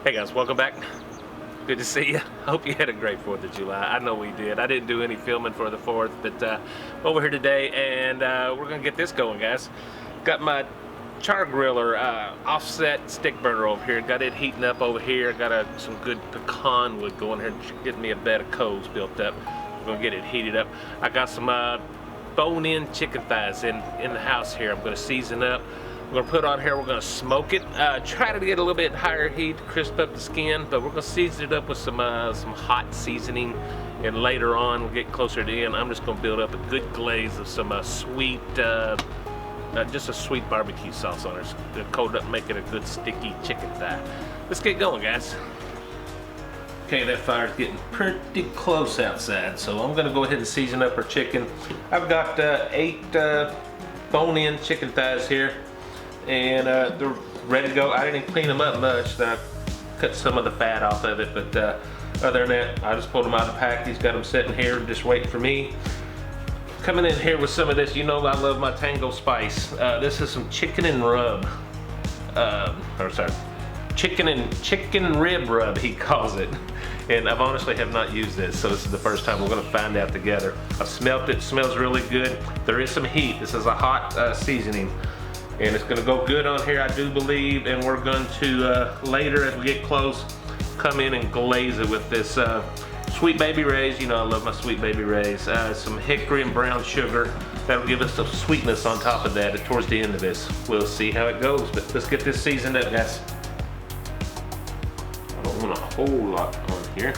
Hey guys, welcome back. Good to see you. Hope you had a great 4th of July. I know we did. I didn't do any filming for the 4th, but over here today, and we're gonna get this going, guys. Got my Char-Griller offset stick burner over here. Got it heating up over here. Got some good pecan wood going here, getting me a bed of coals built up. We're gonna get it heated up. I got some bone-in chicken thighs in the house here. I'm gonna season up. We're gonna put on here, we're gonna smoke it. Try to get a little bit higher heat to crisp up the skin, but we're gonna season it up with some hot seasoning. And later on, we'll get closer to the end, I'm just gonna build up a good glaze of some sweet, just a sweet barbecue sauce on it. To coat up, make it a good sticky chicken thigh. Let's get going, guys. Okay, that fire's getting pretty close outside, so I'm gonna go ahead and season up our chicken. I've got 8 bone-in chicken thighs here. And they're ready to go. I didn't clean them up much. I cut some of the fat off of it, but other than that, I just pulled them out of the package, got them sitting here, just waiting for me. Coming in here with some of this, you know I love my Tango spice. This is some chicken and rub, chicken rib rub, he calls it. And I've honestly have not used this, so this is the first time we're gonna find out together. I've smelt it, smells really good. There is some heat. This is a hot seasoning. And it's gonna go good on here, I do believe, and we're going to, later as we get close, come in and glaze it with this Sweet Baby Ray's. You know I love my Sweet Baby Ray's. Some hickory and brown sugar. That'll give us some sweetness on top of that towards the end of this. We'll see how it goes, but let's get this seasoned up, guys. I don't want a whole lot on here.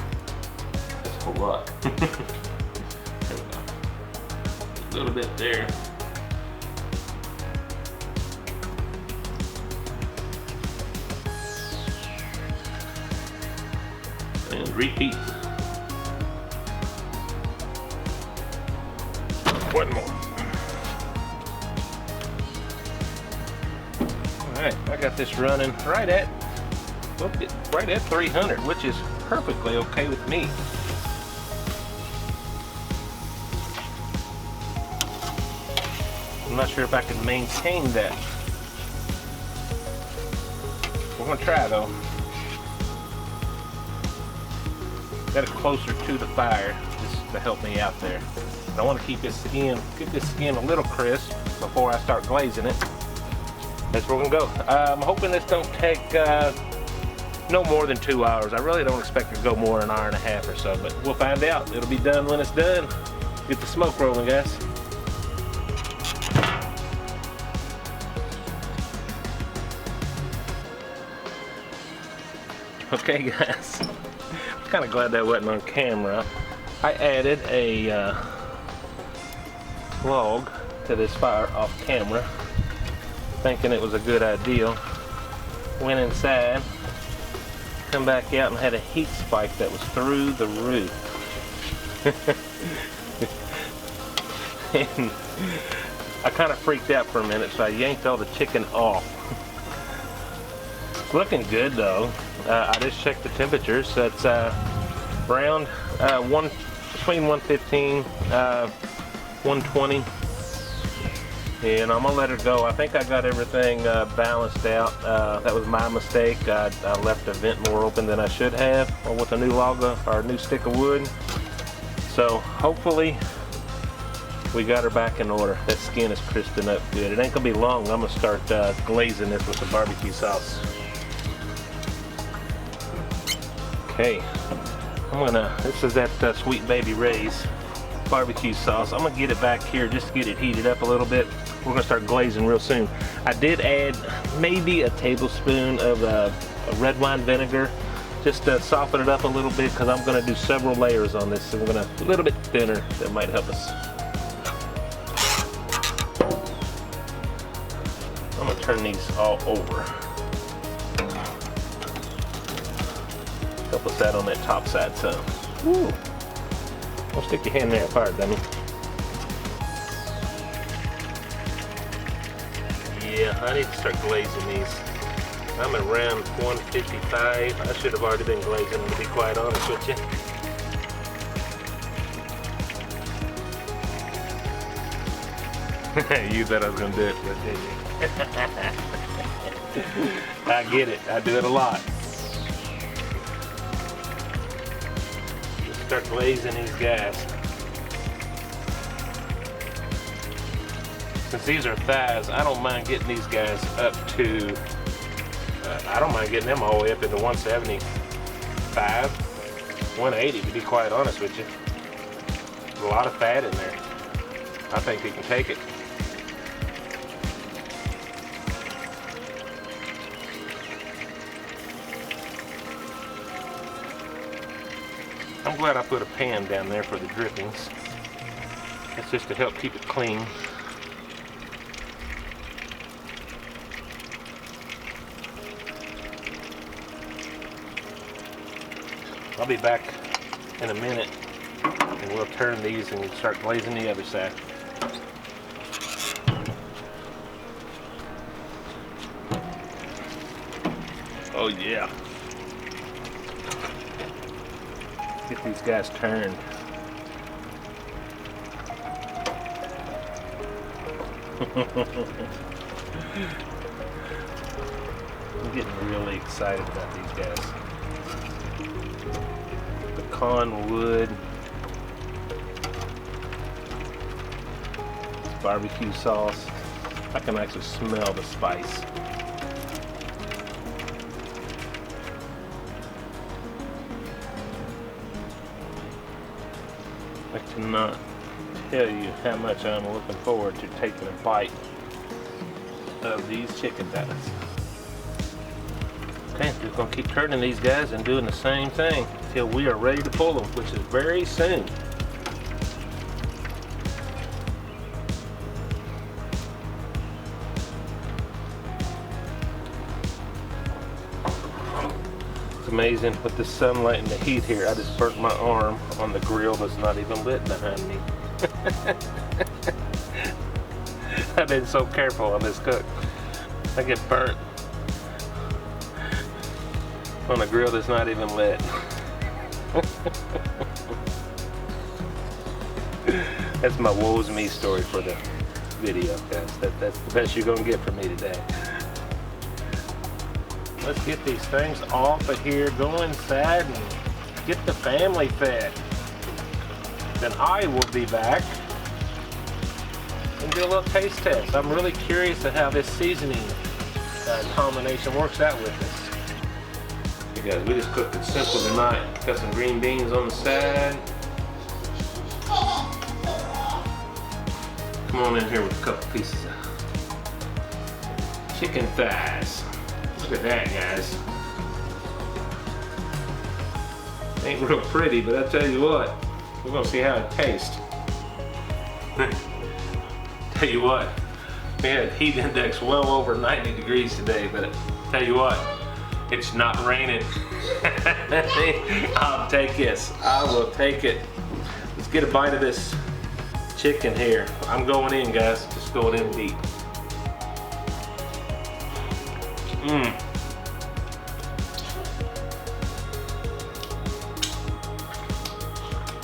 That's a whole lot. There we go. A little bit there. And repeat. One more. Alright, I got this running right at 300, which is perfectly okay with me. I'm not sure if I can maintain that. We're gonna try though. Got it closer to the fire just to help me out there. I want to keep this skin, get this skin a little crisp before I start glazing it. That's where we're gonna go. I'm hoping this don't take no more than 2 hours. I really don't expect it to go more than an hour and a half or so, but we'll find out. It'll be done when it's done. Get the smoke rolling, guys. Okay, guys. Kind of glad that wasn't on camera. I added a log to this fire off camera, thinking it was a good idea. Went inside, come back out and had a heat spike that was through the roof. And I kind of freaked out for a minute, so I yanked all the chicken off. It's looking good though. I just checked the temperatures. So it's around between 115, 120, and I'm gonna let it go. I think I got everything balanced out. That was my mistake. I left the vent more open than I should have with a new log or a new stick of wood. So hopefully we got her back in order. That skin is crisping up good. It ain't gonna be long. I'm gonna start glazing this with the barbecue sauce. Okay, this is that Sweet Baby Ray's barbecue sauce. I'm gonna get it back here just to get it heated up a little bit. We're gonna start glazing real soon. I did add maybe a tablespoon of red wine vinegar just to soften it up a little bit, because I'm gonna do several layers on this, so we're gonna a little bit thinner. That might help us. I'm gonna turn these all over. Help us out on that top side some. Woo! Don't stick your hand there apart, dummy. Yeah, I need to start glazing these. I'm around 155. I should have already been glazing them, to be quite honest with you. You thought I was gonna do it, but didn't you? I get it. I do it a lot. start glazing these guys. Since these are thighs, I don't mind getting these guys up to, I don't mind getting them all the way up into 175, 180 to be quite honest with you. There's a lot of fat in there. I think we can take it. I'm glad I put a pan down there for the drippings. That's just to help keep it clean. I'll be back in a minute and we'll turn these and start glazing the other side. Oh yeah. Get these guys turned. I'm getting really excited about these guys. Pecan wood, barbecue sauce. I can actually smell the spice. I cannot tell you how much I'm looking forward to taking a bite of these chicken thighs. Okay, just gonna keep turning these guys and doing the same thing until we are ready to pull them, which is very soon. It's amazing with the sunlight and the heat here. I just burnt my arm on the grill that's not even lit behind me. I've been so careful on this cook. I get burnt on a grill that's not even lit. That's my woes me story for the video, guys. That's the best you're gonna get from me today. Let's get these things off of here, go inside and get the family fed. Then I will be back and do a little taste test. I'm really curious of how this seasoning combination works out with this. Hey guys, we just cooked it simple tonight. Got some green beans on the side. Come on in here with a couple pieces of chicken thighs. Look at that, guys. Ain't real pretty, but I tell you what, we're gonna see how it tastes. Tell you what, we had heat index well over 90 degrees today, but I tell you what, it's not raining. I'll take this. I will take it. Let's get a bite of this chicken here. I'm going in, guys. Just going in deep.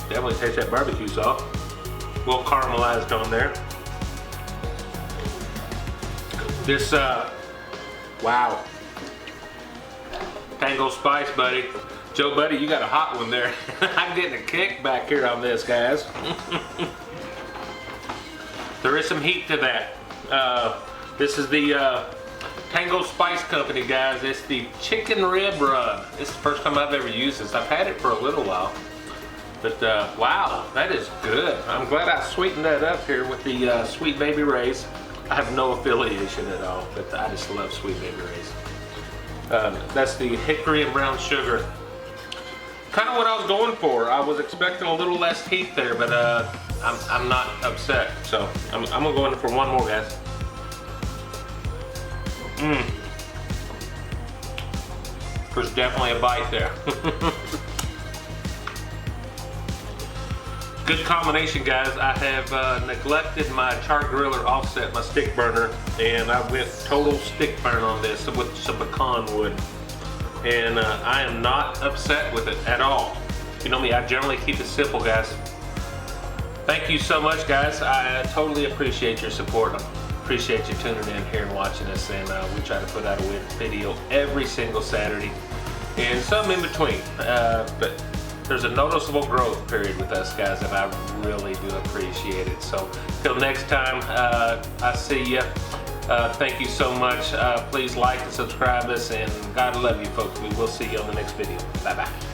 Definitely taste that barbecue sauce. A little caramelized on there. This, wow. Tango spice, buddy. Joe, buddy, you got a hot one there. I'm getting a kick back here on this, guys. There is some heat to that. This is the Tango Spice Company, guys. It's the chicken rib rub. This is the first time I've ever used this. I've had it for a little while. But wow, that is good. I'm glad I sweetened that up here with the Sweet Baby Ray's. I have no affiliation at all, but I just love Sweet Baby Ray's. That's the hickory and brown sugar. Kind of what I was going for. I was expecting a little less heat there, but I'm not upset. So I'm gonna go in for one more, guys. There's definitely a bite there. Good combination, guys. I have neglected my Char-Griller offset, my stick burner, and I went total stick burn on this with some pecan wood. And I am not upset with it at all. You know me, I generally keep it simple, guys. Thank you so much, guys. I totally appreciate your support. I appreciate you tuning in here and watching us, and we try to put out a video every single Saturday and some in between. But there's a noticeable growth period with us guys, and I really do appreciate it. So till next time, I see you. Thank you so much. Please like and subscribe us, and God love you folks. We will see you on the next video. Bye bye.